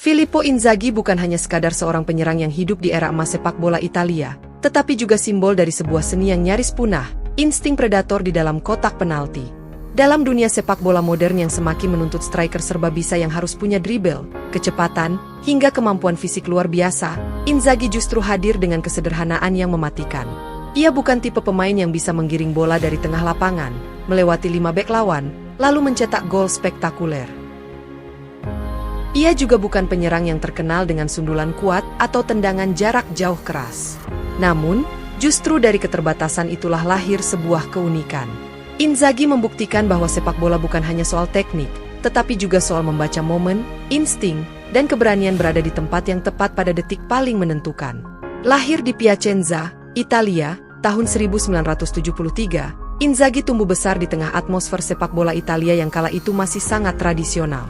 Filippo Inzaghi bukan hanya sekadar seorang penyerang yang hidup di era emas sepak bola Italia, tetapi juga simbol dari sebuah seni yang nyaris punah, insting predator di dalam kotak penalti. Dalam dunia sepak bola modern yang semakin menuntut striker serba bisa yang harus punya dribble, kecepatan, hingga kemampuan fisik luar biasa, Inzaghi justru hadir dengan kesederhanaan yang mematikan. Ia bukan tipe pemain yang bisa menggiring bola dari tengah lapangan, melewati 5 bek lawan, lalu mencetak gol spektakuler. Ia juga bukan penyerang yang terkenal dengan sundulan kuat atau tendangan jarak jauh keras. Namun, justru dari keterbatasan itulah lahir sebuah keunikan. Inzaghi membuktikan bahwa sepak bola bukan hanya soal teknik, tetapi juga soal membaca momen, insting, dan keberanian berada di tempat yang tepat pada detik paling menentukan. Lahir di Piacenza, Italia, tahun 1973, Inzaghi tumbuh besar di tengah atmosfer sepak bola Italia yang kala itu masih sangat tradisional.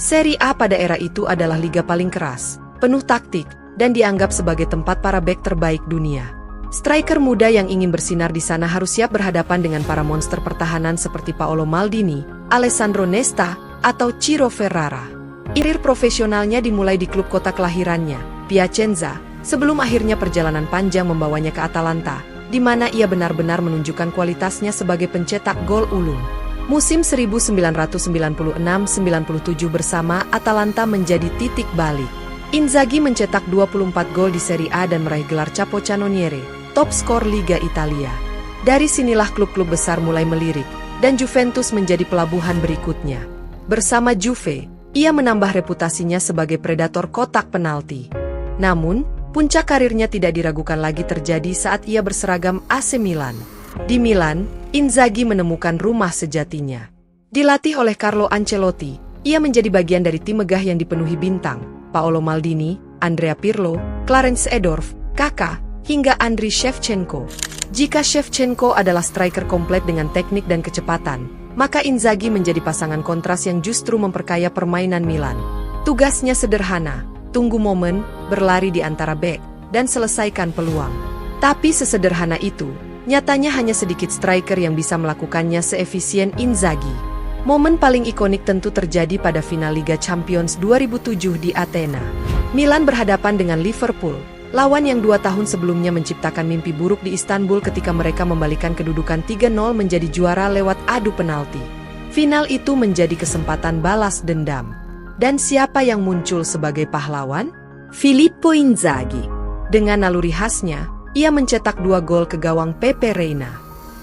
Serie A pada era itu adalah liga paling keras, penuh taktik, dan dianggap sebagai tempat para bek terbaik dunia. Striker muda yang ingin bersinar di sana harus siap berhadapan dengan para monster pertahanan seperti Paolo Maldini, Alessandro Nesta, atau Ciro Ferrara. Karir profesionalnya dimulai di klub kota kelahirannya, Piacenza, sebelum akhirnya perjalanan panjang membawanya ke Atalanta, di mana ia benar-benar menunjukkan kualitasnya sebagai pencetak gol ulung. Musim 1996-97 bersama Atalanta menjadi titik balik. Inzaghi mencetak 24 gol di Serie A dan meraih gelar Capocannoniere, top skor Liga Italia. Dari sinilah klub-klub besar mulai melirik, dan Juventus menjadi pelabuhan berikutnya. Bersama Juve, ia menambah reputasinya sebagai predator kotak penalti. Namun, puncak karirnya tidak diragukan lagi terjadi saat ia berseragam AC Milan. Di Milan, Inzaghi menemukan rumah sejatinya. Dilatih oleh Carlo Ancelotti, ia menjadi bagian dari tim megah yang dipenuhi bintang, Paolo Maldini, Andrea Pirlo, Clarence Seedorf, Kaká, hingga Andriy Shevchenko. Jika Shevchenko adalah striker komplit dengan teknik dan kecepatan, maka Inzaghi menjadi pasangan kontras yang justru memperkaya permainan Milan. Tugasnya sederhana, tunggu momen, berlari di antara bek, dan selesaikan peluang. Tapi sesederhana itu, nyatanya hanya sedikit striker yang bisa melakukannya seefisien Inzaghi. Momen paling ikonik tentu terjadi pada final Liga Champions 2007 di Athena. Milan berhadapan dengan Liverpool, lawan yang 2 tahun sebelumnya menciptakan mimpi buruk di Istanbul ketika mereka membalikan kedudukan 3-0 menjadi juara lewat adu penalti. Final itu menjadi kesempatan balas dendam. Dan siapa yang muncul sebagai pahlawan? Filippo Inzaghi. Dengan naluri khasnya, ia mencetak 2 gol ke gawang Pepe Reina.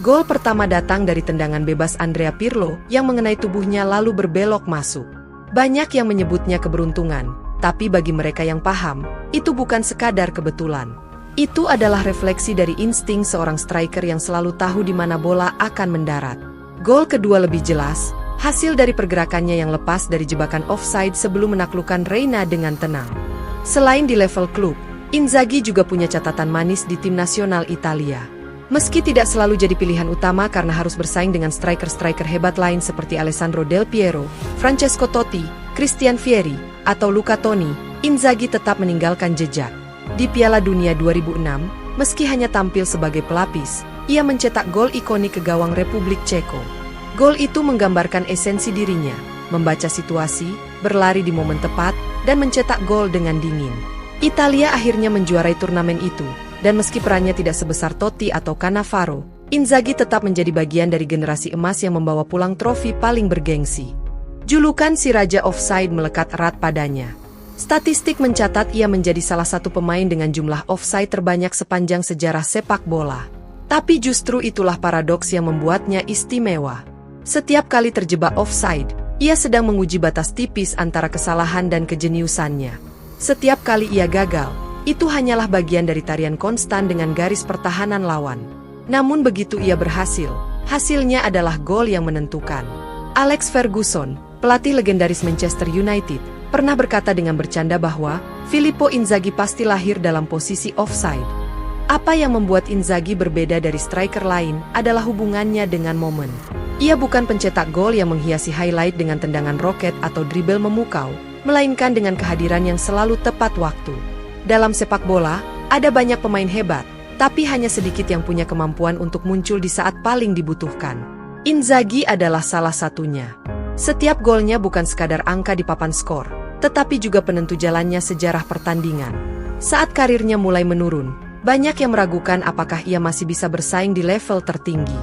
Gol pertama datang dari tendangan bebas Andrea Pirlo yang mengenai tubuhnya lalu berbelok masuk. Banyak yang menyebutnya keberuntungan, tapi bagi mereka yang paham, itu bukan sekadar kebetulan. Itu adalah refleksi dari insting seorang striker yang selalu tahu di mana bola akan mendarat. Gol kedua lebih jelas, hasil dari pergerakannya yang lepas dari jebakan offside sebelum menaklukkan Reina dengan tenang. Selain di level klub, Inzaghi juga punya catatan manis di tim nasional Italia. Meski tidak selalu jadi pilihan utama karena harus bersaing dengan striker-striker hebat lain seperti Alessandro Del Piero, Francesco Totti, Christian Vieri, atau Luca Toni, Inzaghi tetap meninggalkan jejak. Di Piala Dunia 2006, meski hanya tampil sebagai pelapis, ia mencetak gol ikonik ke gawang Republik Ceko. Gol itu menggambarkan esensi dirinya, membaca situasi, berlari di momen tepat, dan mencetak gol dengan dingin. Italia akhirnya menjuarai turnamen itu, dan meski perannya tidak sebesar Totti atau Cannavaro, Inzaghi tetap menjadi bagian dari generasi emas yang membawa pulang trofi paling bergengsi. Julukan si Raja Offside melekat erat padanya. Statistik mencatat ia menjadi salah satu pemain dengan jumlah offside terbanyak sepanjang sejarah sepak bola. Tapi justru itulah paradoks yang membuatnya istimewa. Setiap kali terjebak offside, ia sedang menguji batas tipis antara kesalahan dan kejeniusannya. Setiap kali ia gagal, itu hanyalah bagian dari tarian konstan dengan garis pertahanan lawan. Namun begitu ia berhasil, hasilnya adalah gol yang menentukan. Alex Ferguson, pelatih legendaris Manchester United, pernah berkata dengan bercanda bahwa Filippo Inzaghi pasti lahir dalam posisi offside. Apa yang membuat Inzaghi berbeda dari striker lain adalah hubungannya dengan momen. Ia bukan pencetak gol yang menghiasi highlight dengan tendangan roket atau dribble memukau, melainkan dengan kehadiran yang selalu tepat waktu. Dalam sepak bola, ada banyak pemain hebat, tapi hanya sedikit yang punya kemampuan untuk muncul di saat paling dibutuhkan. Inzaghi adalah salah satunya. Setiap golnya bukan sekadar angka di papan skor, tetapi juga penentu jalannya sejarah pertandingan. Saat karirnya mulai menurun, banyak yang meragukan apakah ia masih bisa bersaing di level tertinggi.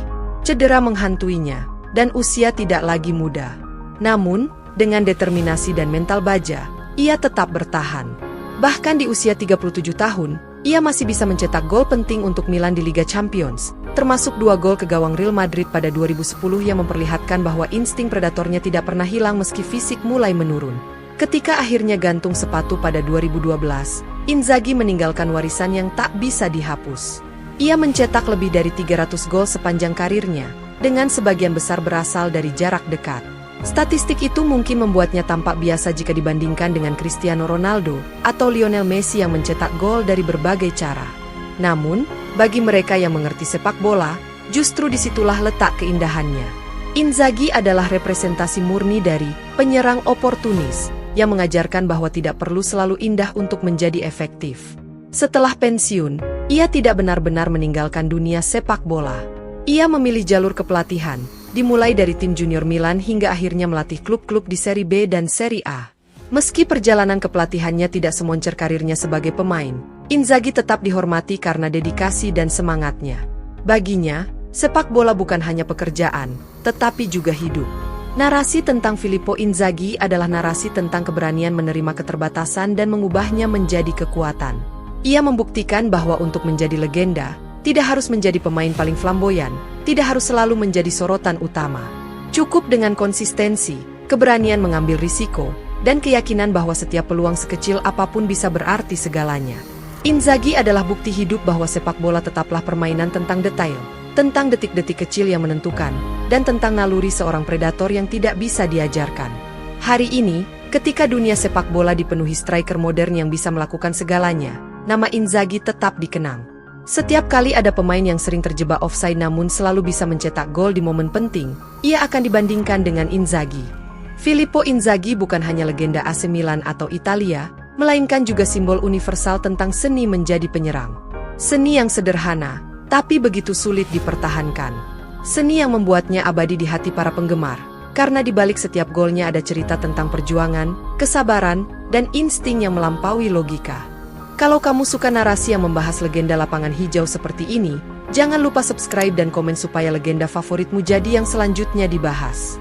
Cedera menghantuinya, dan usia tidak lagi muda. Namun, dengan determinasi dan mental baja, ia tetap bertahan. Bahkan di usia 37 tahun, ia masih bisa mencetak gol penting untuk Milan di Liga Champions, termasuk 2 gol ke gawang Real Madrid pada 2010 yang memperlihatkan bahwa insting predatornya tidak pernah hilang meski fisik mulai menurun. Ketika akhirnya gantung sepatu pada 2012, Inzaghi meninggalkan warisan yang tak bisa dihapus. Ia mencetak lebih dari 300 gol sepanjang karirnya, dengan sebagian besar berasal dari jarak dekat. Statistik itu mungkin membuatnya tampak biasa jika dibandingkan dengan Cristiano Ronaldo atau Lionel Messi yang mencetak gol dari berbagai cara. Namun, bagi mereka yang mengerti sepak bola, justru disitulah letak keindahannya. Inzaghi adalah representasi murni dari penyerang oportunis, yang mengajarkan bahwa tidak perlu selalu indah untuk menjadi efektif. Setelah pensiun, ia tidak benar-benar meninggalkan dunia sepak bola. Ia memilih jalur kepelatihan, dimulai dari tim junior Milan hingga akhirnya melatih klub-klub di Serie B dan Serie A. Meski perjalanan kepelatihannya tidak semoncer karirnya sebagai pemain, Inzaghi tetap dihormati karena dedikasi dan semangatnya. Baginya, sepak bola bukan hanya pekerjaan, tetapi juga hidup. Narasi tentang Filippo Inzaghi adalah narasi tentang keberanian menerima keterbatasan dan mengubahnya menjadi kekuatan. Ia membuktikan bahwa untuk menjadi legenda, tidak harus menjadi pemain paling flamboyan, tidak harus selalu menjadi sorotan utama. Cukup dengan konsistensi, keberanian mengambil risiko, dan keyakinan bahwa setiap peluang sekecil apapun bisa berarti segalanya. Inzaghi adalah bukti hidup bahwa sepak bola tetaplah permainan tentang detail, tentang detik-detik kecil yang menentukan, dan tentang naluri seorang predator yang tidak bisa diajarkan. Hari ini, ketika dunia sepak bola dipenuhi striker modern yang bisa melakukan segalanya, nama Inzaghi tetap dikenang. Setiap kali ada pemain yang sering terjebak offside namun selalu bisa mencetak gol di momen penting, ia akan dibandingkan dengan Inzaghi. Filippo Inzaghi bukan hanya legenda AC Milan atau Italia, melainkan juga simbol universal tentang seni menjadi penyerang. Seni yang sederhana, tapi begitu sulit dipertahankan. Seni yang membuatnya abadi di hati para penggemar, karena di balik setiap golnya ada cerita tentang perjuangan, kesabaran, dan insting yang melampaui logika. Kalau kamu suka narasi yang membahas legenda lapangan hijau seperti ini, jangan lupa subscribe dan komen supaya legenda favoritmu jadi yang selanjutnya dibahas.